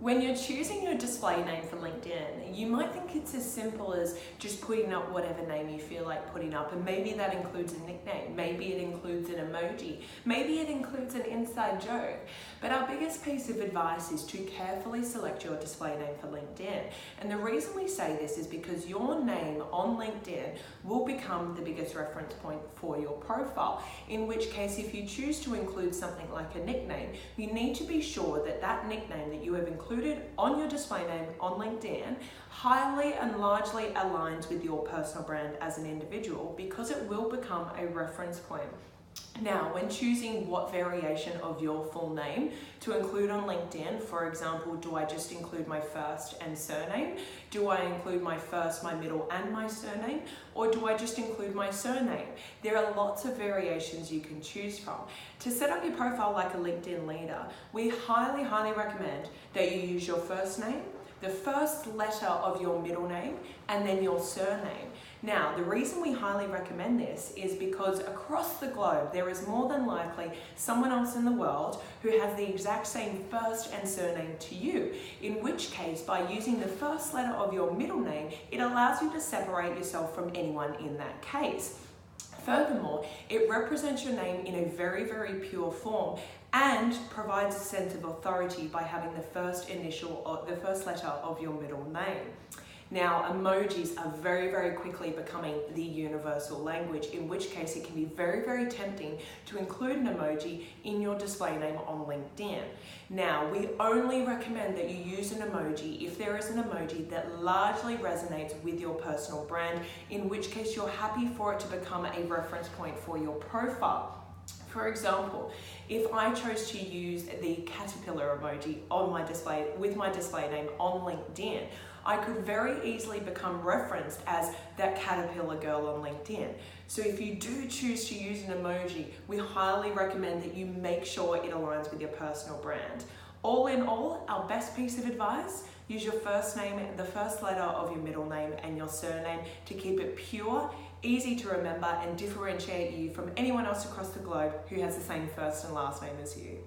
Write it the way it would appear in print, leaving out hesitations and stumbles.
When you're choosing your display name for LinkedIn, you might think it's as simple as just putting up whatever name you feel like putting up, and maybe that includes a nickname, maybe it includes an emoji, maybe it includes an inside joke. But our biggest piece of advice is to carefully select your display name for LinkedIn. And the reason we say this is because your name on LinkedIn will become the biggest reference point for your profile, in which case if you choose to include something like a nickname, you need to be sure that that nickname that you have included on your display name on LinkedIn highly and largely aligns with your personal brand as an individual, because it will become a reference point. Now, when choosing what variation of your full name to include on LinkedIn, for example, do I just include my first and surname? Do I include my first, my middle, and my surname? Or do I just include my surname? There are lots of variations you can choose from. To set up your profile like a LinkedIn leader, we highly recommend that you use your first name, the first letter of your middle name, and then your surname. Now, the reason we highly recommend this is because across the globe, there is more than likely someone else in the world who has the exact same first and surname to you, in which case, by using the first letter of your middle name, it allows you to separate yourself from anyone in that case. Furthermore, it represents your name in a very pure form and provides a sense of authority by having the first letter of your middle name. Now, emojis are very quickly becoming the universal language, in which case it can be very tempting to include an emoji in your display name on LinkedIn. Now, we only recommend that you use an emoji if there is an emoji that largely resonates with your personal brand, in which case you're happy for it to become a reference point for your profile. For example, if I chose to use the caterpillar emoji on my display name on LinkedIn, I could very easily become referenced as that caterpillar girl on LinkedIn. So if you do choose to use an emoji, we highly recommend that you make sure it aligns with your personal brand. All in all, our best piece of advice: use your first name, the first letter of your middle name, and your surname to keep it pure, easy to remember, and differentiate you from anyone else across the globe who has the same first and last name as you.